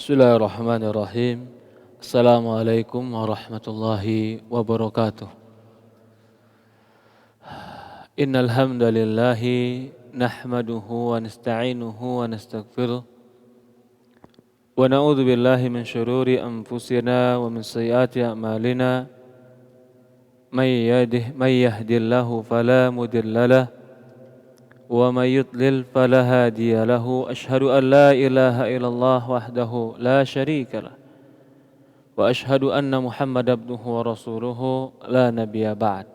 Bismillahirrahmanirrahim. Assalamualaikum warahmatullahi wabarakatuh. Innal hamdalillahi nahmaduhu wa nasta'inuhu wa nastaghfiruh wa na'udzu billahi min shururi anfusina wa min sayyiati a'malina. May yahdihillahu fala mudilla lahu wa may yudlil fala hadiya lahu. Asyhadu an la ilaha illallah wahdahu la syarika lah. Wa asyhadu anna Muhammadan abduhu wa rasuluhu la nabiyya ba'd.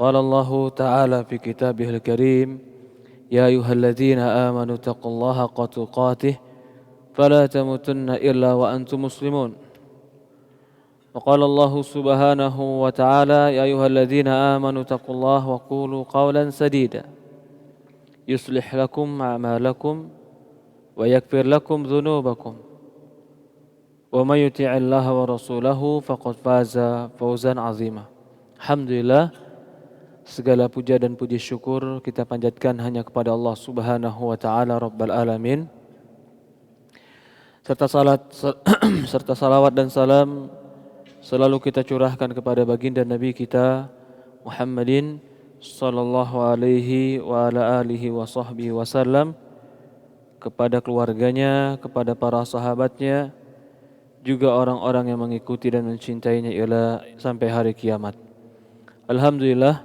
Qala Allah ta'ala fi kitabihil karim, ya ayyuhalladzina amanu taqullaha haqqa tuqatih fala tamutunna illa wa antum muslimun. Wa qala Allah subhanahu wa ta'ala, ya ayyuhalladzina amanu taqullaha wa qulu qawlan sadida yuslih lakum a'malakum wa yaghfir lakum dhunubakum. Wa may yuti'illaha wa rasulahu faqad faza fawzan 'azima. Alhamdulillah, segala puja dan puji syukur kita panjatkan hanya kepada Allah Subhanahu wa taala Rabbal alamin. Serta salawat dan salam selalu kita curahkan kepada baginda Nabi kita Muhammadin sallallahu alaihi wa ala alihi wa sahbihi wasallam, kepada keluarganya, kepada para sahabatnya, juga orang-orang yang mengikuti dan mencintainya ialah sampai hari kiamat. Alhamdulillah,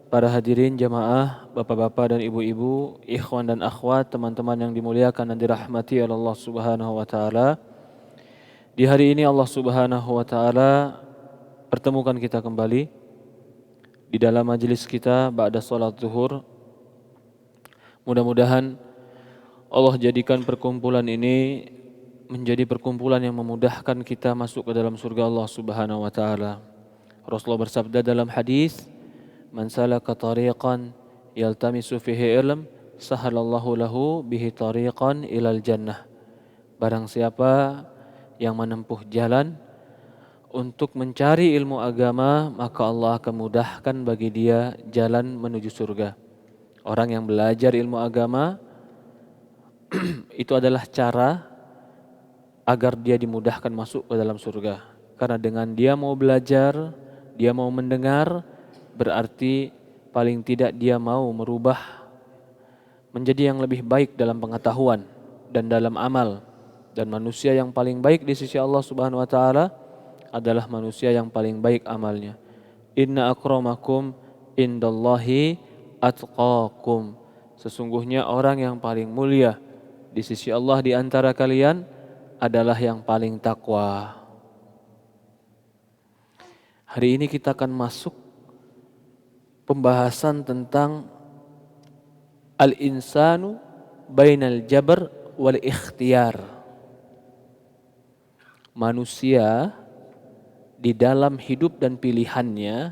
para hadirin jamaah, bapak-bapak dan ibu-ibu, ikhwan dan akhwat, teman-teman yang dimuliakan dan dirahmati oleh Allah Subhanahu wa taala. Di hari ini Allah Subhanahu wa taala pertemukan kita kembali di dalam majelis kita ba'da salat zuhur. Mudah-mudahan Allah jadikan perkumpulan ini menjadi perkumpulan yang memudahkan kita masuk ke dalam surga Allah Subhanahu wa taala. Rasulullah bersabda dalam hadis, "Man salaka tariqan yaltamisu fihi ilm, sahalallahu lahu bihi tariqan ilal jannah." Barang siapa yang menempuh jalan untuk mencari ilmu agama, maka Allah akan mudahkan bagi dia jalan menuju surga. Orang yang belajar ilmu agama itu adalah cara agar dia dimudahkan masuk ke dalam surga. Karena dengan dia mau belajar, dia mau mendengar, berarti paling tidak dia mau merubah menjadi yang lebih baik dalam pengetahuan dan dalam amal. Dan manusia yang paling baik di sisi Allah Subhanahu wa taala adalah manusia yang paling baik amalnya. Inna akramakum indallahi atqakum. Sesungguhnya orang yang paling mulia di sisi Allah di antara kalian adalah yang paling takwa. Hari ini kita akan masuk pembahasan tentang al-insanu bainal jabr wal ikhtiyar. Manusia di dalam hidup dan pilihannya,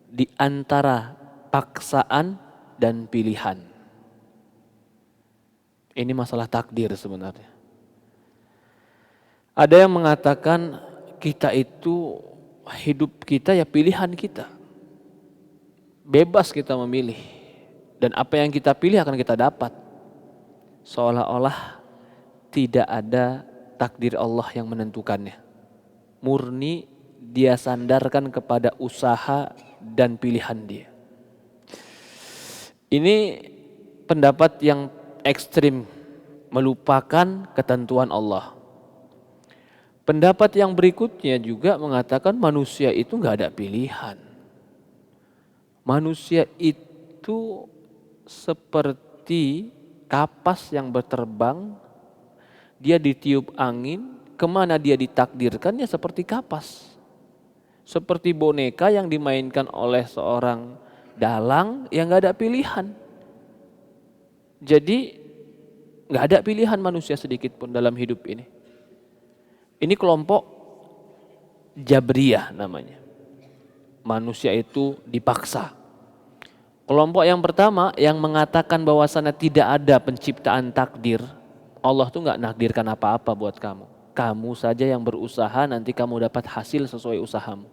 di antara paksaan dan pilihan. Ini masalah takdir sebenarnya. Ada yang mengatakan kita itu, hidup kita ya pilihan kita. Bebas kita memilih. Dan apa yang kita pilih akan kita dapat. Seolah-olah tidak ada takdir Allah yang menentukannya. Murni dia sandarkan kepada usaha dan pilihan dia. Ini pendapat yang ekstrim, melupakan ketentuan Allah. Pendapat yang berikutnya juga mengatakan manusia itu nggak ada pilihan. Manusia itu seperti kapas yang berterbang, dia ditiup angin, kemana dia ditakdirkan ya seperti kapas. Seperti boneka yang dimainkan oleh seorang dalang yang gak ada pilihan. Jadi gak ada pilihan manusia sedikit pun dalam hidup ini. Ini kelompok Jabriyah namanya. Manusia itu dipaksa. Kelompok yang pertama yang mengatakan bahwasannya tidak ada penciptaan takdir. Allah tuh gak nakdirkan apa-apa buat kamu. Kamu saja yang berusaha, nanti kamu dapat hasil sesuai usahamu.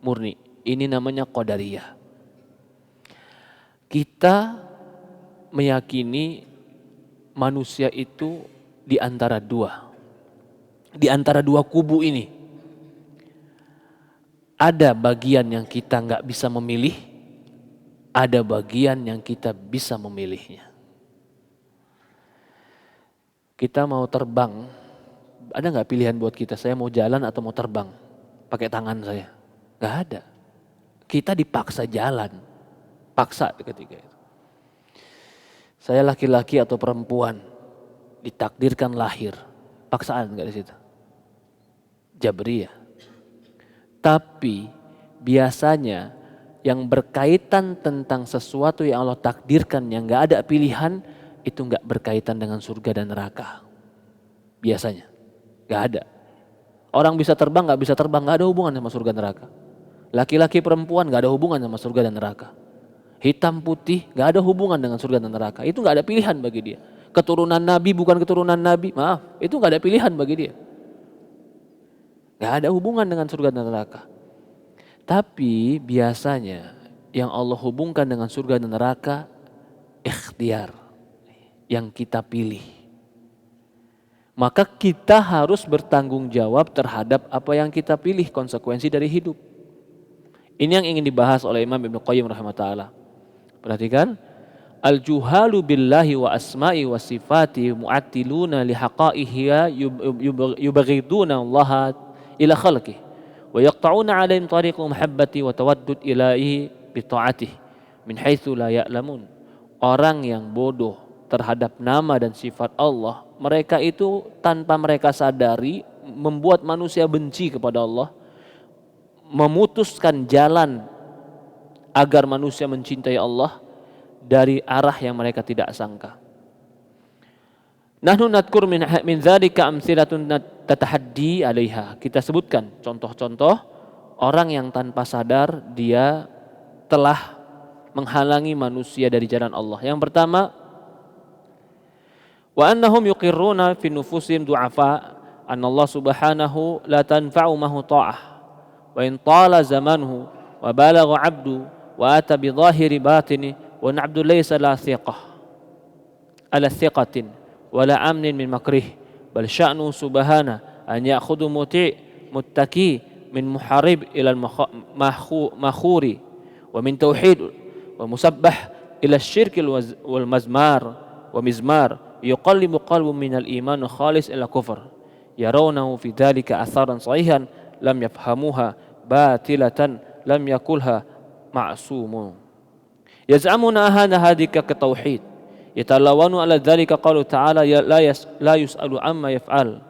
Murni. Ini namanya Qadariyah. Kita meyakini manusia itu di antara dua. di antara dua kubu ini. Ada bagian yang kita nggak bisa memilih, ada bagian yang kita bisa memilihnya. Kita mau terbang, ada nggak pilihan buat kita? Saya mau jalan atau mau terbang? Pakai tangan saya? Nggak ada. Kita dipaksa jalan, paksa ketika itu. Saya laki-laki atau perempuan, ditakdirkan lahir, paksaan nggak di situ? Jabriyah. Tapi biasanya yang berkaitan tentang sesuatu yang Allah takdirkan yang nggak ada pilihan, itu nggak berkaitan dengan surga dan neraka. Biasanya nggak ada. Orang bisa terbang nggak bisa terbang nggak ada hubungan sama surga neraka. Laki-laki perempuan nggak ada hubungan sama surga dan neraka. Hitam putih nggak ada hubungan dengan surga dan neraka. Itu nggak ada pilihan bagi dia. Keturunan Nabi bukan keturunan Nabi, maaf, itu nggak ada pilihan bagi dia. Nggak ada hubungan dengan surga dan neraka. Tapi biasanya yang Allah hubungkan dengan surga dan neraka ikhtiar, yang kita pilih. Maka kita harus bertanggung jawab terhadap apa yang kita pilih, konsekuensi dari hidup. Ini yang ingin dibahas oleh Imam Ibnu Qayyim rahimahullah. Perhatikan, al-juhalu billahi wa asma'i wa sifati mu'attiluna li haqa'ihi yubaghiduna Allah ila khalqih wa yaqta'una 'alaihim tariqa mahabbati wa tawaddud ilaihi bi ta'atih min haitsu la ya'lamun. Orang yang bodoh terhadap nama dan sifat Allah, mereka itu tanpa mereka sadari membuat manusia benci kepada Allah, memutuskan jalan agar manusia mencintai Allah dari arah yang mereka tidak sangka. Nahnu nadkur min dzalika amtsilatun tatahaddi 'alaiha. Kita sebutkan contoh-contoh orang yang tanpa sadar dia telah menghalangi manusia dari jalan Allah. Yang pertama, wa annahum yuqirruna fi nufusihim du'afa anna Allah subhanahu la tanfa'u mahu ta'ah wa in tala zamanuhu wa balagha 'abdu wa ata bi dhahiri batini wa na'bdu laysa la thiqah ala thiqatin wa la amnin min makrih bal sya'nu subhana an ya'khudhu muttaki min muharib ila al-makhuri wa min tauhid wa musabbah ila syirk wal mazmar wa mizmar yuqallibu qalbu min al-iman khalis ila kufr yarawnahu fi dhalika atharan sahihan lam yafhamuha batilatan lam yakulha ma'sumun yaz'amuna hadika ka tauhid yatalawanu ala dhalika qalu ta'ala la yus'alu amma yaf'al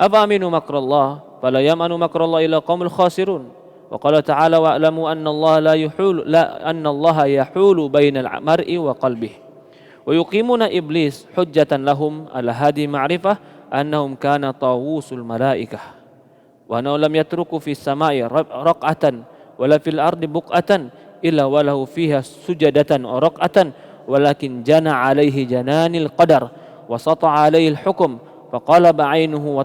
afa aminu makrallah fala yamanu makrallah ila qaumil khasirun. Wa qala ta'ala wa'lamu anna Allah yahulu bainal mar'i wa qalbihi wa yuqimuna iblis hujjatan lahum ala hadi ma'rifah annahum kana tawusul malaikah wa annahu lam yatruku fis sama'i raq'atan wala fil ardi buq'atan illa walahu fiha sujadatan wa raq'atan walakin jana 'alaihi jananil qadar wa sata'a 'alaihi al-hukm faqalaba 'ainuhu wa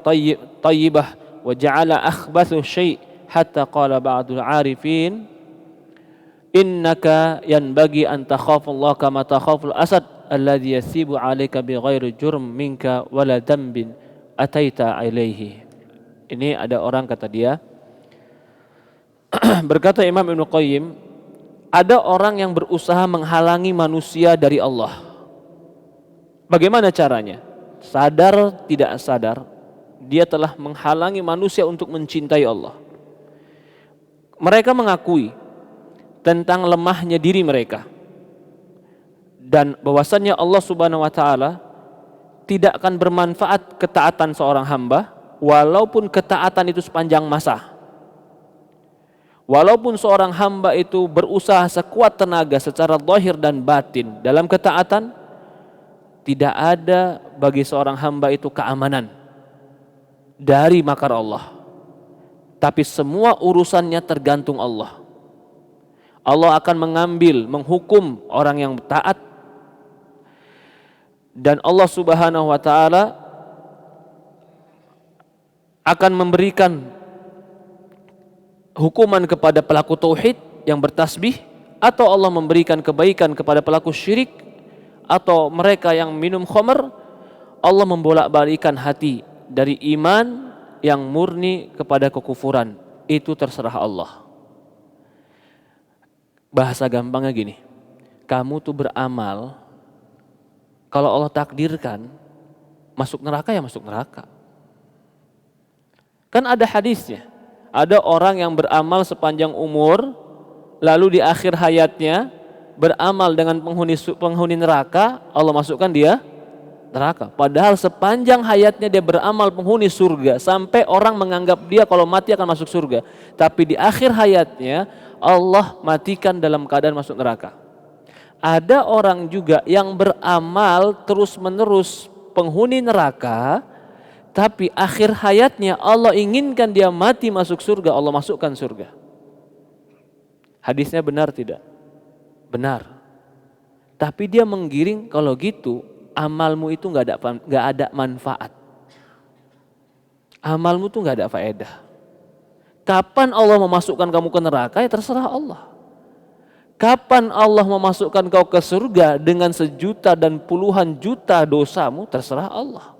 tayyibah wa ja'ala akhbathu syai' hatta qala ba'dul 'arifin innaka yanbaghi an takhafa Allah kama takhaful asad alladhi yasibu 'alaika bighairi jurm minka wala dambin ataita ilaihi. Ini ada orang kata dia berkata Imam Ibnu Qayyim, ada orang yang berusaha menghalangi manusia dari Allah. Bagaimana caranya? Sadar tidak sadar, dia telah menghalangi manusia untuk mencintai Allah. Mereka mengakui tentang lemahnya diri mereka dan bahwasannya Allah Subhanahu wa taala tidak akan bermanfaat ketaatan seorang hamba walaupun ketaatan itu sepanjang masa. Walaupun seorang hamba itu berusaha sekuat tenaga secara zahir dan batin dalam ketaatan, tidak ada bagi seorang hamba itu keamanan dari makar Allah. Tapi semua urusannya tergantung Allah. Allah akan mengambil, menghukum orang yang taat. Dan Allah Subhanahu wa taala akan memberikan hukuman kepada pelaku tauhid yang bertasbih, atau Allah memberikan kebaikan kepada pelaku syirik, atau mereka yang minum khamr. Allah membolak-balikan hati dari iman yang murni kepada kekufuran, itu terserah Allah. Bahasa gampangnya gini, kamu tuh beramal, kalau Allah takdirkan masuk neraka ya masuk neraka. Kan ada hadisnya, ada orang yang beramal sepanjang umur, lalu di akhir hayatnya beramal dengan penghuni neraka, Allah masukkan dia neraka. Padahal sepanjang hayatnya dia beramal penghuni surga, sampai orang menganggap dia kalau mati akan masuk surga. Tapi di akhir hayatnya Allah matikan dalam keadaan masuk neraka. Ada orang juga yang beramal terus menerus penghuni neraka, tapi akhir hayatnya Allah inginkan dia mati masuk surga, Allah masukkan surga. Hadisnya benar tidak? Benar. Tapi dia menggiring kalau gitu amalmu itu nggak ada manfaat. Amalmu tuh nggak ada faedah. Kapan Allah memasukkan kamu ke neraka ya terserah Allah. Kapan Allah memasukkan kau ke surga dengan sejuta dan puluhan juta dosamu terserah Allah.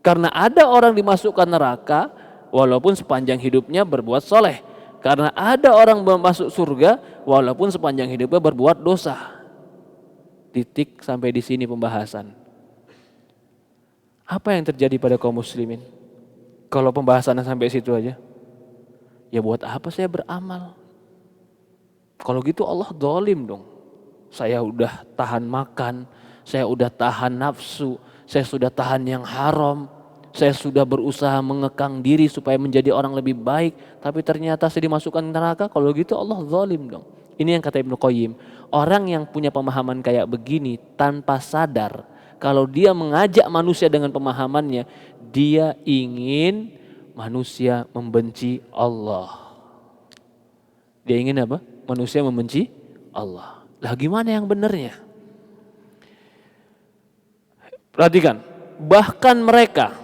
Karena ada orang dimasukkan neraka walaupun sepanjang hidupnya berbuat soleh. Karena ada orang masuk surga walaupun sepanjang hidupnya berbuat dosa. Titik sampai di sini pembahasan. Apa yang terjadi pada kaum muslimin? Kalau pembahasannya sampai situ aja. Ya buat apa saya beramal? Kalau gitu Allah zalim dong. Saya udah tahan makan, saya udah tahan nafsu, saya sudah tahan yang haram, saya sudah berusaha mengekang diri supaya menjadi orang lebih baik, tapi ternyata saya dimasukkan neraka. Kalau gitu Allah zalim dong. Ini yang kata Ibnu Qayyim, orang yang punya pemahaman kayak begini tanpa sadar, kalau dia mengajak manusia dengan pemahamannya, dia ingin manusia membenci Allah. Dia ingin apa? Manusia membenci Allah. Lah gimana yang benarnya? Perhatikan, bahkan mereka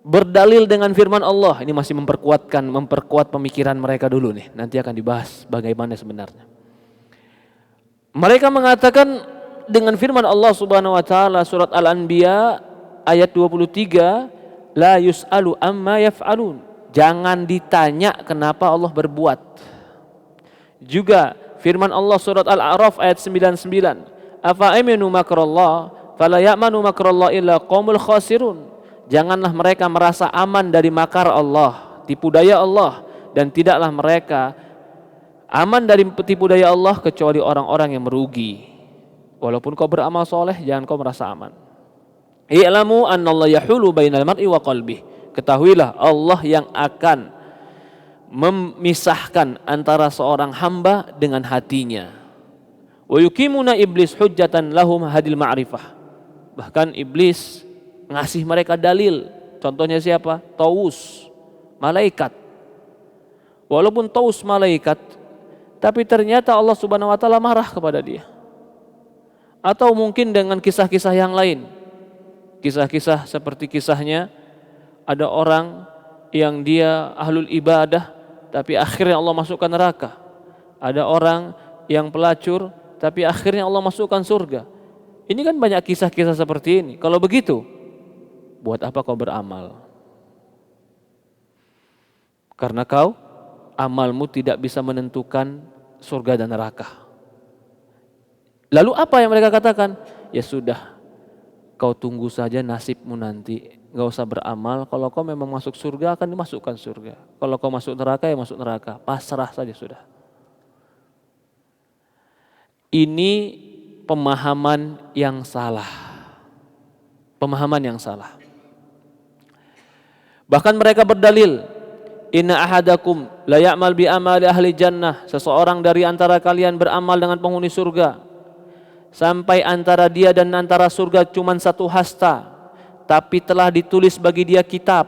berdalil dengan firman Allah. Ini masih memperkuat pemikiran mereka dulu nih. Nanti akan dibahas bagaimana sebenarnya. Mereka mengatakan dengan firman Allah Subhanahu wa taala surat Al-Anbiya ayat 23, la yus'alu amma yaf'alun. Jangan ditanya kenapa Allah berbuat. Juga firman Allah surat Al-A'raf ayat 99, afa aminu makrallah fala ya'manu makrallah illa qaumul khasirun. Janganlah mereka merasa aman dari makar Allah, tipu daya Allah, dan tidaklah mereka aman dari tipu daya Allah kecuali orang-orang yang merugi. Walaupun kau beramal soleh, jangan kau merasa aman. I'lamu annallaha yahulu bainal mar'i wa qalbih. Ketahuilah Allah yang akan memisahkan antara seorang hamba dengan hatinya. Wa yuqimuna iblis hujjatan lahum hadil ma'rifah. Bahkan iblis ngasih mereka dalil. Contohnya siapa? Taus, malaikat. Walaupun Taus malaikat, tapi ternyata Allah Subhanahu wa taala marah kepada dia. Atau mungkin dengan kisah-kisah yang lain. Kisah-kisah seperti kisahnya ada orang yang dia ahlul ibadah tapi akhirnya Allah masukkan neraka. Ada orang yang pelacur tapi akhirnya Allah masukkan surga. Ini kan banyak kisah-kisah seperti ini. Kalau begitu, buat apa kau beramal? Karena amalmu tidak bisa menentukan surga dan neraka. Lalu apa yang mereka katakan? Ya sudah, kau tunggu saja nasibmu nanti. Gak usah beramal, kalau kau memang masuk surga akan dimasukkan surga. Kalau kau masuk neraka ya masuk neraka, pasrah saja sudah. Ini pemahaman yang salah. Pemahaman yang salah. Bahkan mereka berdalil, inna ahadakum la ya'mal bi amali ahli jannah. Seseorang dari antara kalian beramal dengan penghuni surga, sampai antara dia dan antara surga cuma satu hasta, tapi telah ditulis bagi dia kitab,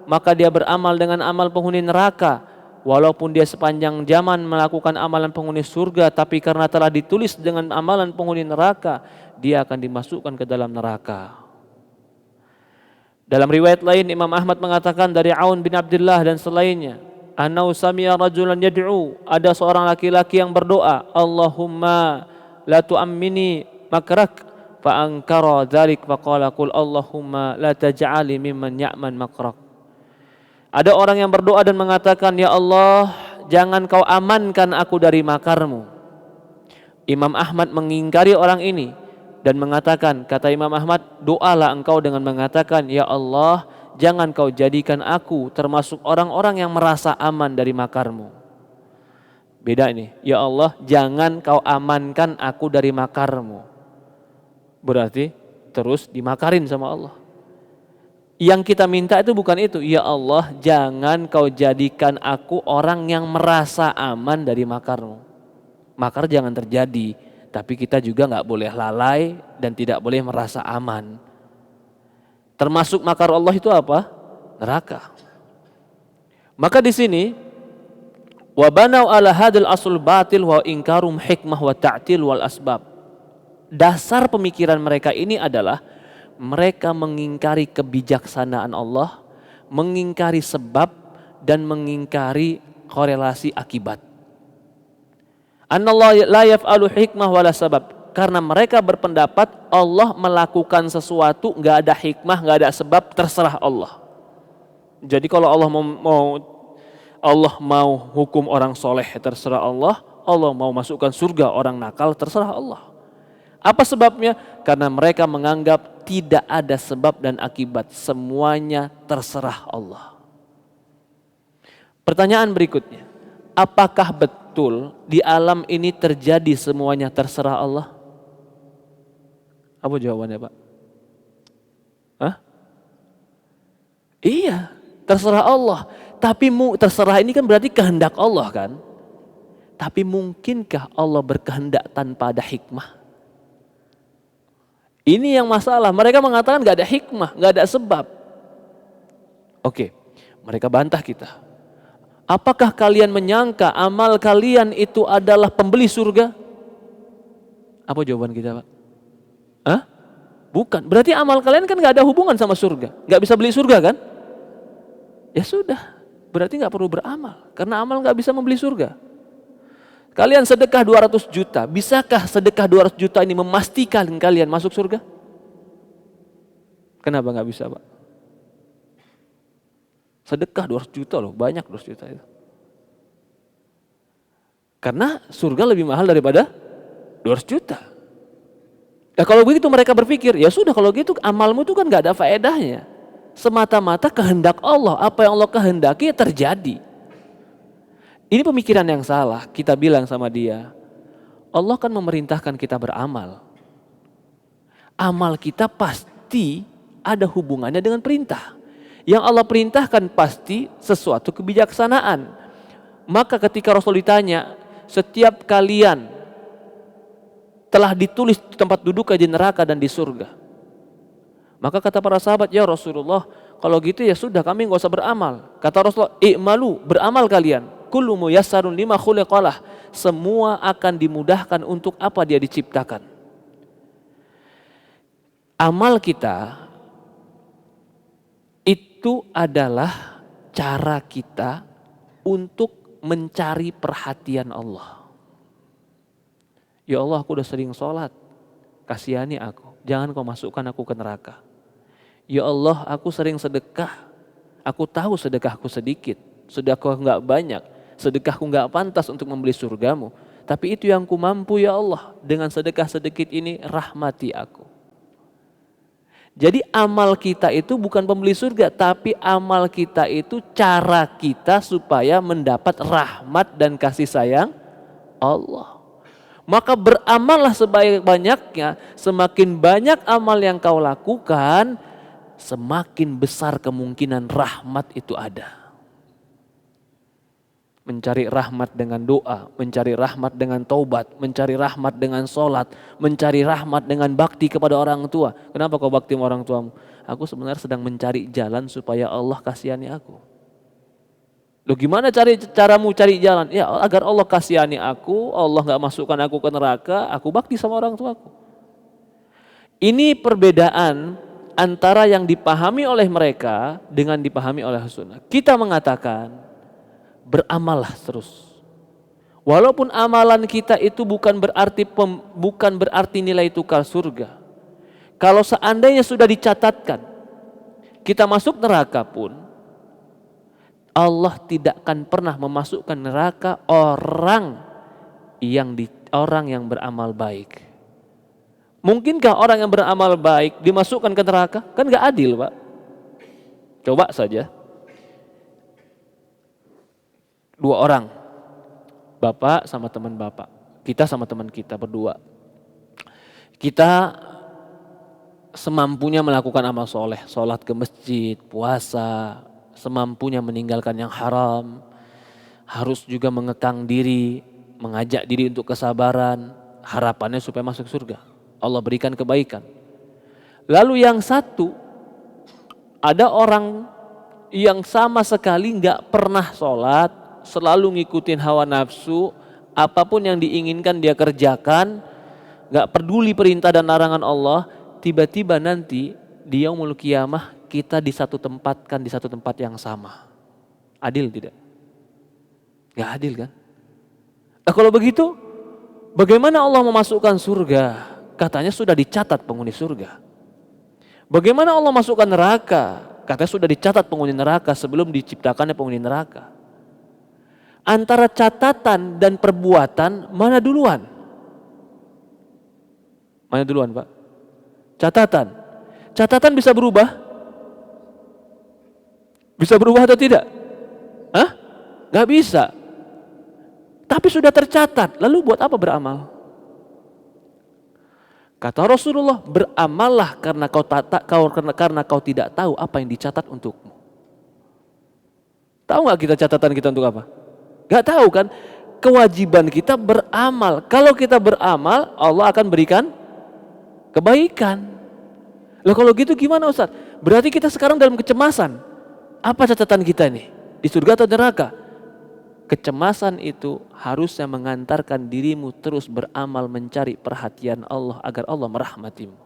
maka dia beramal dengan amal penghuni neraka. Walaupun dia sepanjang zaman melakukan amalan penghuni surga, tapi karena telah ditulis dengan amalan penghuni neraka, dia akan dimasukkan ke dalam neraka. Dalam riwayat lain Imam Ahmad mengatakan dari Aun bin Abdullah dan selainnya, annau sami'a rajulan yad'u, ada seorang laki-laki yang berdoa, Allahumma la tu'ammini makrak, fa ankara dzalik fa qala qul Allahumma la taj'ali mimman ya'man makrak. Ada orang yang berdoa dan mengatakan, ya Allah, jangan kau amankan aku dari makarmu. Imam Ahmad mengingkari orang ini dan mengatakan, kata Imam Ahmad, doalah engkau dengan mengatakan, ya Allah, jangan kau jadikan aku termasuk orang-orang yang merasa aman dari makarmu. Beda ini, ya Allah, jangan kau amankan aku dari makarmu. Berarti terus dimakarin sama Allah. Yang kita minta itu bukan itu. Ya Allah, jangan kau jadikan aku orang yang merasa aman dari makarmu. Makar jangan terjadi, tapi kita juga gak boleh lalai dan tidak boleh merasa aman. Termasuk makar Allah itu apa? Neraka. Maka di sini, wa banau ala hadil asul batil wa inkarum hikmah wa ta'til wal asbab. Dasar pemikiran mereka ini adalah mereka mengingkari kebijaksanaan Allah, mengingkari sebab dan mengingkari korelasi akibat. Anallahu la yaf'alu hikmah wala sabab. Karena mereka berpendapat Allah melakukan sesuatu enggak ada hikmah, enggak ada sebab, terserah Allah. Jadi kalau Allah mau hukum orang soleh, terserah Allah. Allah mau masukkan surga orang nakal, terserah Allah. Apa sebabnya? Karena mereka menganggap tidak ada sebab dan akibat. Semuanya terserah Allah. Pertanyaan berikutnya. Apakah betul di alam ini terjadi semuanya terserah Allah? Apa jawabannya, Pak? Hah? Iya, terserah Allah. Tapi terserah ini kan berarti kehendak Allah kan? Tapi mungkinkah Allah berkehendak tanpa ada hikmah? Ini yang masalah. Mereka mengatakan gak ada hikmah, gak ada sebab. Oke, mereka bantah kita. Apakah kalian menyangka amal kalian itu adalah pembeli surga? Apa jawaban kita, Pak? Hah? Bukan. Berarti amal kalian kan gak ada hubungan sama surga. Gak bisa beli surga kan? Ya sudah. Berarti gak perlu beramal. Karena amal gak bisa membeli surga. Kalian sedekah 200 juta, bisakah sedekah 200 juta ini memastikan kalian masuk surga? Kenapa nggak bisa, Pak? Sedekah 200 juta loh, banyak 200 juta itu. Karena surga lebih mahal daripada 200 juta. Nah kalau begitu mereka berpikir, ya sudah kalau gitu amalmu itu kan nggak ada faedahnya. Semata-mata kehendak Allah, apa yang Allah kehendaki terjadi. Ini pemikiran yang salah. Kita bilang sama dia, Allah kan memerintahkan kita beramal. Amal kita pasti ada hubungannya dengan perintah. Yang Allah perintahkan pasti sesuatu kebijaksanaan. Maka ketika Rasul ditanya, setiap kalian telah ditulis di tempat duduk di neraka dan di surga. Maka kata para sahabat, ya Rasulullah, kalau gitu ya sudah kami nggak usah beramal. Kata Rasulullah, i'malu, beramal kalian. Kullu muyassarun lima khuliqalah. Semua akan dimudahkan untuk apa dia diciptakan. Amal kita itu adalah cara kita untuk mencari perhatian Allah. Ya Allah, aku udah sering sholat, kasihani aku, jangan kau masukkan aku ke neraka. Ya Allah, aku sering sedekah, aku tahu sedekahku sedikit, sedekah enggak banyak, sedekahku enggak pantas untuk membeli surgamu. Tapi itu yang ku mampu ya Allah, dengan sedekah sedikit ini rahmati aku. Jadi amal kita itu bukan pembeli surga, tapi amal kita itu cara kita supaya mendapat rahmat dan kasih sayang Allah. Maka beramallah sebanyak-banyaknya, semakin banyak amal yang kau lakukan, semakin besar kemungkinan rahmat itu ada. Mencari rahmat dengan doa, mencari rahmat dengan taubat, mencari rahmat dengan sholat, mencari rahmat dengan bakti kepada orang tua. Kenapa kau bakti sama orang tuamu? Aku sebenarnya sedang mencari jalan supaya Allah kasihani aku. Loh gimana caramu cari jalan? Ya agar Allah kasihani aku, Allah gak masukkan aku ke neraka, aku bakti sama orang tuaku. Ini perbedaan antara yang dipahami oleh mereka dengan dipahami oleh sunnah. Kita mengatakan, beramallah terus. Walaupun amalan kita itu bukan berarti nilai tukar surga. Kalau seandainya sudah dicatatkan kita masuk neraka pun, Allah tidak akan pernah memasukkan neraka orang yang beramal baik. Mungkinkah orang yang beramal baik dimasukkan ke neraka? Kan gak adil, Pak. Coba saja. 2 orang. Bapak sama teman bapak. Kita sama teman kita berdua. Kita semampunya melakukan amal soleh. Sholat ke masjid, puasa. Semampunya meninggalkan yang haram. Harus juga mengekang diri. Mengajak diri untuk kesabaran. Harapannya supaya masuk surga. Allah berikan kebaikan. Lalu yang satu, ada orang yang sama sekali gak pernah sholat, selalu ngikutin hawa nafsu, apapun yang diinginkan dia kerjakan, gak peduli perintah dan larangan Allah. Tiba-tiba nanti di yaumul qiyamah kita di satu tempat yang sama. Adil tidak? Gak adil kan? Nah, kalau begitu bagaimana Allah memasukkan surga? Katanya sudah dicatat penghuni surga. Bagaimana Allah masukkan neraka? Katanya sudah dicatat penghuni neraka sebelum diciptakannya penghuni neraka. Antara catatan dan perbuatan mana duluan? Mana duluan, Pak? Catatan. Catatan bisa berubah? Bisa berubah atau tidak? Hah? Gak bisa. Tapi sudah tercatat. Lalu buat apa beramal? Kata Rasulullah, beramallah karena kau tidak tahu apa yang dicatat untukmu. Tahu gak kita catatan kita untuk apa? Gak tahu kan? Kewajiban kita beramal. Kalau kita beramal, Allah akan berikan kebaikan. Loh kalau gitu gimana Ustaz? Berarti kita sekarang dalam kecemasan. Apa catatan kita nih? Di surga atau neraka? Kecemasan itu harusnya mengantarkan dirimu terus beramal mencari perhatian Allah agar Allah merahmatimu.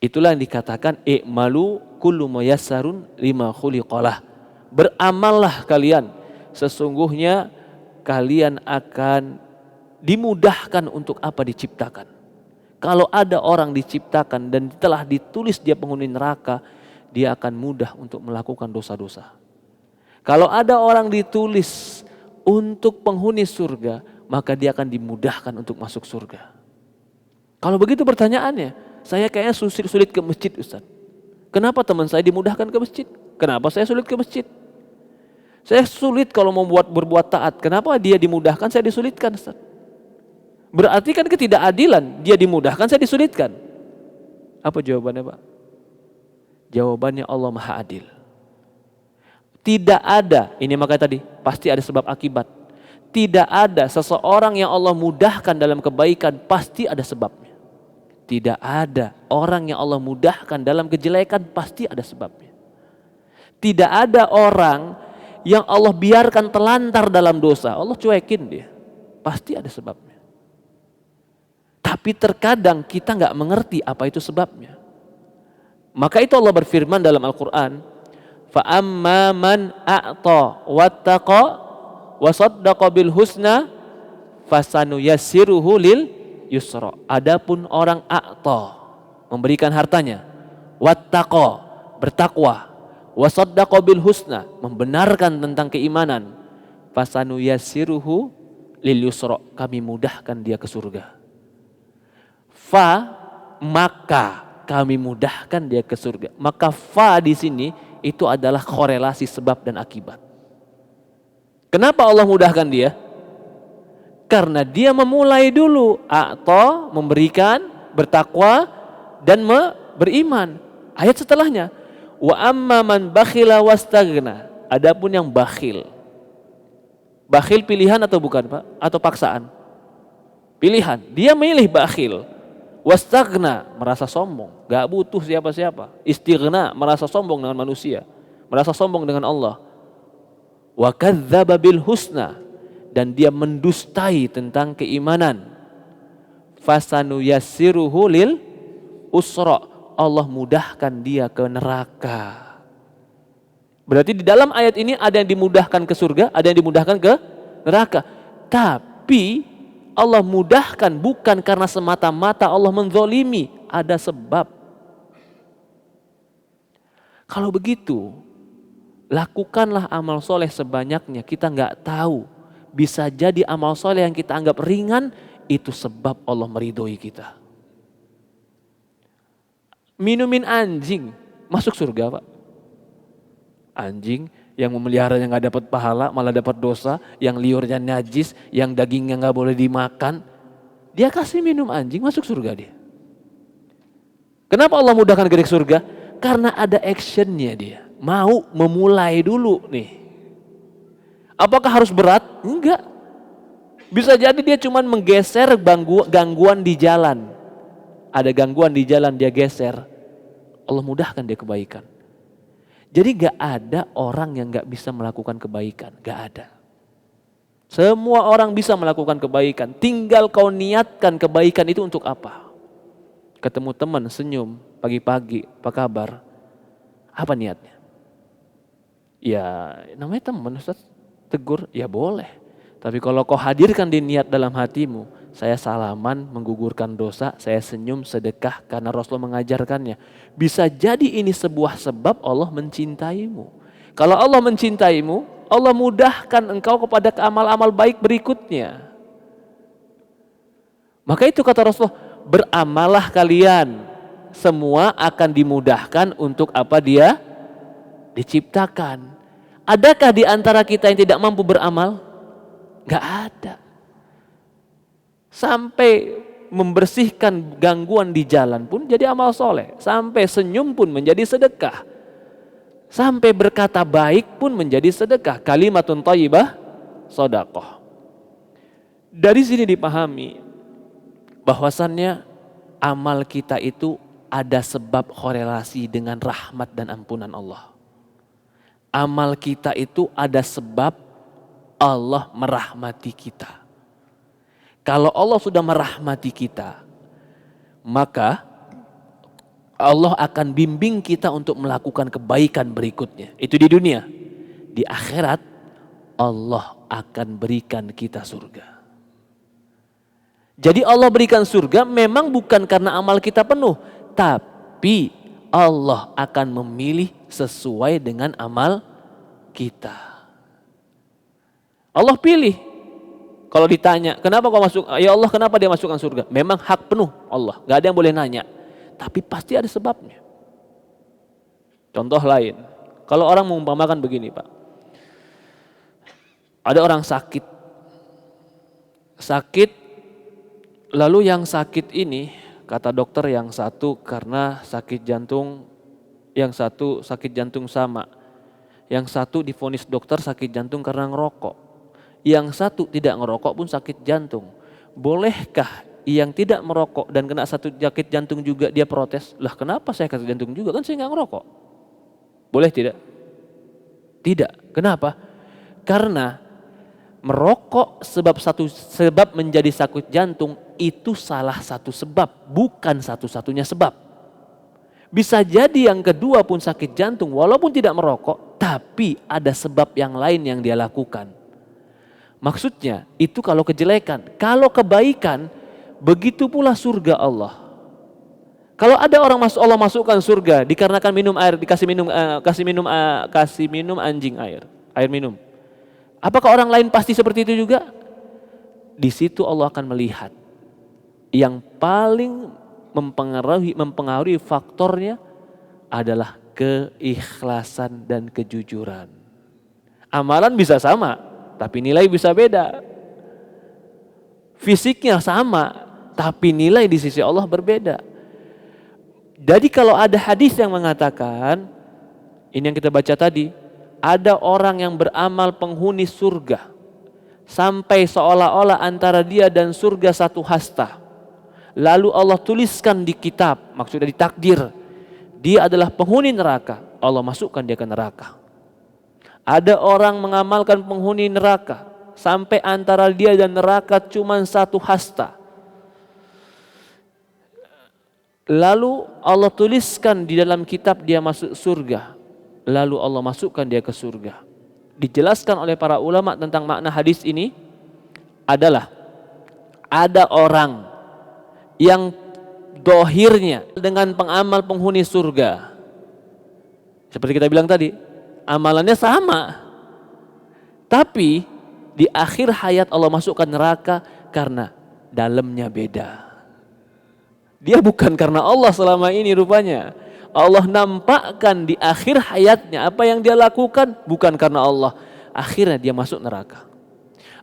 Itulah yang dikatakan i'malu kullu muyassarun lima khuliqalah. Beramallah kalian, sesungguhnya kalian akan dimudahkan untuk apa diciptakan. Kalau ada orang diciptakan dan telah ditulis dia penghuni neraka, dia akan mudah untuk melakukan dosa-dosa. Kalau ada orang ditulis untuk penghuni surga, maka dia akan dimudahkan untuk masuk surga. Kalau begitu pertanyaannya, saya kayaknya sulit ke masjid Ustaz. Kenapa teman saya dimudahkan ke masjid? Kenapa saya sulit ke masjid? Saya sulit kalau mau berbuat taat. Kenapa dia dimudahkan, saya disulitkan Ustaz? Berarti kan ketidakadilan, dia dimudahkan, saya disulitkan. Apa jawabannya Pak? Jawabannya Allah Maha Adil. Tidak ada, ini makanya tadi, pasti ada sebab akibat. Tidak ada seseorang yang Allah mudahkan dalam kebaikan, pasti ada sebabnya. Tidak ada orang yang Allah mudahkan dalam kejelekan, pasti ada sebabnya. Tidak ada orang yang Allah biarkan telantar dalam dosa, Allah cuekin dia, pasti ada sebabnya. Tapi terkadang kita nggak mengerti apa itu sebabnya. Maka itu Allah berfirman dalam Al-Quran, فَأَمَّا مَنْ أَعْطَى وَاتَّقَى وَصَدَّقَ بِالْحُسْنَى فَسَنُيَسِّرُهُ لِلْيُسْرَى. Adapun orang a'ta, memberikan hartanya, wattaqa, bertakwa, wasaddaqa bil husna, membenarkan tentang keimanan, fasanuyassiruhu lil yusra, kami mudahkan dia ke surga. Fa, maka kami mudahkan dia ke surga. Maka fa di sini itu adalah korelasi sebab dan akibat. Kenapa Allah mudahkan dia? Karena dia memulai dulu a'ta, memberikan, bertakwa dan beriman. Ayat setelahnya, wa amma man bakhila wastaghna. Adapun yang bakhil. Bakhil pilihan atau bukan, Pak? Atau paksaan? Pilihan. Dia milih bakhil. Wastaghna, merasa sombong, gak butuh siapa-siapa. Istighna, merasa sombong dengan manusia, merasa sombong dengan Allah. Wa kadzdzaba bil husna, dan dia mendustai tentang keimanan. Fasanuyassiruhu lil usra, Allah mudahkan dia ke neraka. Berarti di dalam ayat ini ada yang dimudahkan ke surga, ada yang dimudahkan ke neraka. Tapi Allah mudahkan bukan karena semata-mata Allah menzolimi, ada sebab. Kalau begitu, Lakukanlah amal soleh sebanyaknya. Kita nggak tahu, bisa jadi amal soleh yang kita anggap ringan itu sebab Allah meridhoi kita. Minumin anjing masuk surga, Pak. Anjing yang memeliharanya nggak dapat pahala, malah dapat dosa, yang liurnya najis, yang dagingnya nggak boleh dimakan, dia kasih minum anjing masuk surga dia. Kenapa Allah mudahkan ke surga? Karena ada actionnya dia. Mau memulai dulu nih. Apakah harus berat? Enggak. Bisa jadi dia cuma menggeser gangguan di jalan. Ada gangguan di jalan dia geser. Allah mudahkan dia kebaikan. Jadi gak ada orang yang gak bisa melakukan kebaikan. Gak ada. Semua orang bisa melakukan kebaikan. Tinggal kau niatkan kebaikan itu untuk apa? Ketemu teman senyum pagi-pagi, apa kabar? Apa niatnya? Ya namanya teman, Ustaz. Tegur, ya boleh. Tapi kalau kau hadirkan di niat dalam hatimu, saya salaman, menggugurkan dosa, saya senyum, sedekah karena Rasulullah mengajarkannya. Bisa jadi ini sebuah sebab Allah mencintaimu. Kalau Allah mencintaimu, Allah mudahkan engkau kepada amal-amal baik berikutnya. Maka itu kata Rasulullah, beramallah kalian. Semua akan dimudahkan untuk apa dia diciptakan. Adakah di antara kita yang tidak mampu beramal? Gak ada. Sampai membersihkan gangguan di jalan pun jadi amal soleh. Sampai senyum pun menjadi sedekah. Sampai berkata baik pun menjadi sedekah. Kalimatun thayyibah shadaqah. Dari sini dipahami bahwasannya amal kita itu ada sebab korelasi dengan rahmat dan ampunan Allah. Amal kita itu ada sebab Allah merahmati kita. Kalau Allah sudah merahmati kita, maka Allah akan bimbing kita untuk melakukan kebaikan berikutnya. Itu di dunia. Di akhirat Allah akan berikan kita surga. Jadi Allah berikan surga memang bukan karena amal kita penuh, tapi Allah akan memilih sesuai dengan amal kita. Allah pilih. Kalau ditanya, kenapa kau masuk? Ya Allah, kenapa dia masukkan surga? Memang hak penuh Allah, gak ada yang boleh nanya. Tapi pasti ada sebabnya. Contoh lain, kalau orang mengumpamakan begini, Pak. Ada orang sakit, lalu yang sakit ini, kata dokter yang satu karena sakit jantung, yang satu sakit jantung sama. Yang satu divonis dokter sakit jantung karena ngerokok. Yang satu tidak ngerokok pun sakit jantung. Bolehkah yang tidak merokok dan kena satu sakit jantung juga dia protes? Lah kenapa saya sakit jantung juga? Kan saya nggak ngerokok. Boleh tidak? Tidak. Kenapa? Karena merokok sebab menjadi sakit jantung itu salah satu sebab, bukan satu-satunya sebab. Bisa jadi yang kedua pun sakit jantung walaupun tidak merokok, tapi ada sebab yang lain yang dia lakukan. Maksudnya itu kalau kejelekan. Kalau kebaikan, begitu pula surga Allah. Kalau ada orang Allah masukkan surga dikarenakan minum air, kasih minum anjing air minum. Apakah orang lain pasti seperti itu juga? Di situ Allah akan melihat yang paling mempengaruhi faktornya adalah keikhlasan dan kejujuran. Amalan bisa sama, tapi nilai bisa beda. Fisiknya sama, tapi nilai di sisi Allah berbeda. Jadi kalau ada hadis yang mengatakan, ini yang kita baca tadi, ada orang yang beramal penghuni surga, sampai seolah-olah antara dia dan surga satu hasta. Lalu Allah tuliskan di kitab, maksudnya di takdir, dia adalah penghuni neraka, Allah masukkan dia ke neraka. Ada orang mengamalkan penghuni neraka sampai antara dia dan neraka cuma satu hasta. Lalu Allah tuliskan di dalam kitab dia masuk surga. Lalu Allah masukkan dia ke surga. Dijelaskan oleh para ulama tentang makna hadis ini adalah ada orang yang dohirnya dengan pengamal penghuni surga. Seperti kita bilang tadi, amalannya sama. Tapi di akhir hayat Allah masukkan neraka karena dalamnya beda. Dia bukan karena Allah selama ini rupanya. Allah nampakkan di akhir hayatnya apa yang dia lakukan bukan karena Allah. Akhirnya dia masuk neraka.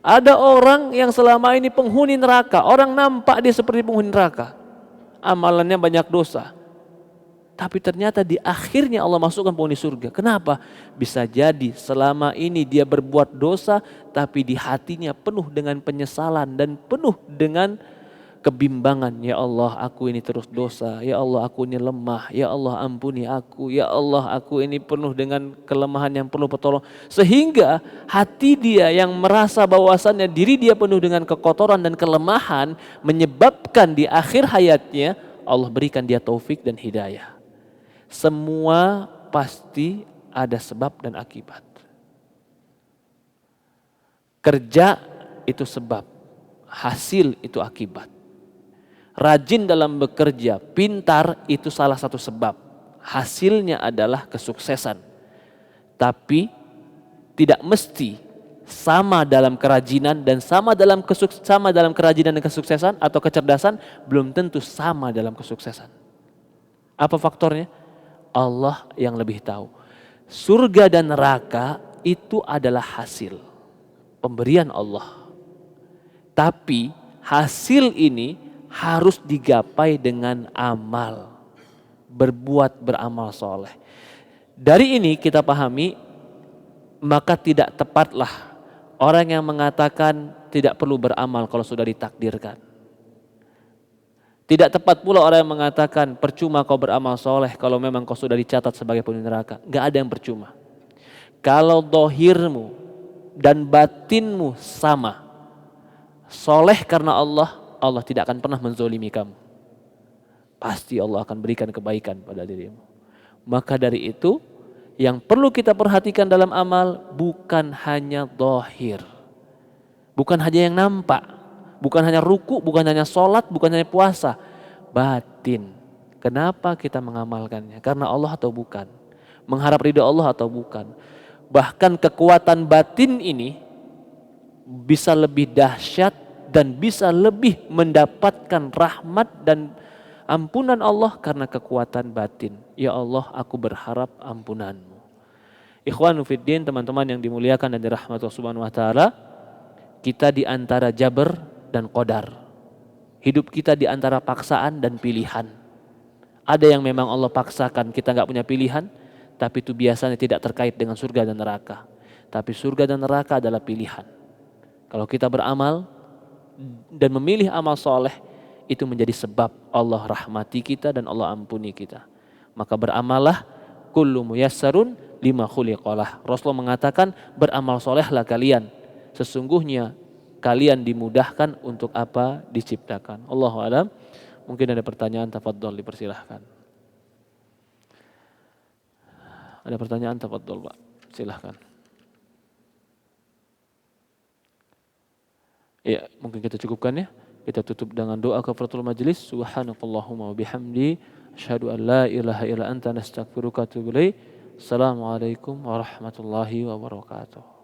Ada orang yang selama ini penghuni neraka. Orang nampak dia seperti penghuni neraka. Amalannya banyak dosa. Tapi ternyata di akhirnya Allah masukkan penghuni surga. Kenapa? Bisa jadi selama ini dia berbuat dosa, tapi di hatinya penuh dengan penyesalan dan penuh dengan kebimbangan. Ya Allah, aku ini terus dosa. Ya Allah, aku ini lemah. Ya Allah, ampuni aku. Ya Allah, aku ini penuh dengan kelemahan yang perlu pertolongan. Sehingga hati dia yang merasa bahwasannya diri dia penuh dengan kekotoran dan kelemahan menyebabkan di akhir hayatnya Allah berikan dia taufik dan hidayah. Semua pasti ada sebab dan akibat. Kerja itu sebab, hasil itu akibat. Rajin dalam bekerja, pintar itu salah satu sebab. Hasilnya adalah kesuksesan. Tapi tidak mesti sama dalam kerajinan dan sama dalam kerajinan dan kesuksesan atau kecerdasan belum tentu sama dalam kesuksesan. Apa faktornya? Allah yang lebih tahu. Surga dan neraka itu adalah hasil pemberian Allah. Tapi hasil ini harus digapai dengan amal. Beramal soleh. Dari ini kita pahami, maka tidak tepatlah orang yang mengatakan tidak perlu beramal kalau sudah ditakdirkan. Tidak tepat pula orang yang mengatakan percuma kau beramal soleh kalau memang kau sudah dicatat sebagai penghuni neraka. Gak ada yang percuma. Kalau dohirmu dan batinmu sama, soleh karena Allah, Allah tidak akan pernah menzolimi kamu. Pasti Allah akan berikan kebaikan pada dirimu. Maka dari itu, yang perlu kita perhatikan dalam amal bukan hanya dohir. Bukan hanya yang nampak. Bukan hanya ruku, bukan hanya sholat, bukan hanya puasa. Batin. Kenapa kita mengamalkannya? Karena Allah atau bukan? Mengharap ridha Allah atau bukan? Bahkan kekuatan batin ini bisa lebih dahsyat dan bisa lebih mendapatkan rahmat dan ampunan Allah karena kekuatan batin. Ya Allah, aku berharap ampunan-Mu. Ikhwanu fiddin, teman-teman yang dimuliakan dan dirahmati Allah Subhanahu wa taala, kita di antara jabr dan qadar. Hidup kita di antara paksaan dan pilihan. Ada yang memang Allah paksakan, kita gak punya pilihan, tapi itu biasanya tidak terkait dengan surga dan neraka. Tapi surga dan neraka adalah pilihan. Kalau kita beramal dan memilih amal soleh, itu menjadi sebab Allah rahmati kita dan Allah ampuni kita. Maka beramallah, kullu muyassarun lima khuliqalah. Rasulullah mengatakan, beramal solehlah kalian. Sesungguhnya kalian dimudahkan untuk apa diciptakan. Allahu a'lam. Mungkin ada pertanyaan, tafadhol, dipersilahkan. Ada pertanyaan, tafadhol Pak, silahkan. Ya, mungkin kita cukupkan ya. Kita tutup dengan doa kafaratul majlis. Subhanakallahumma wa bihamdi, asyhadu an la ilaha illa anta, nastaghfiruka wa atubu ilaik. Assalamualaikum warahmatullahi wabarakatuh.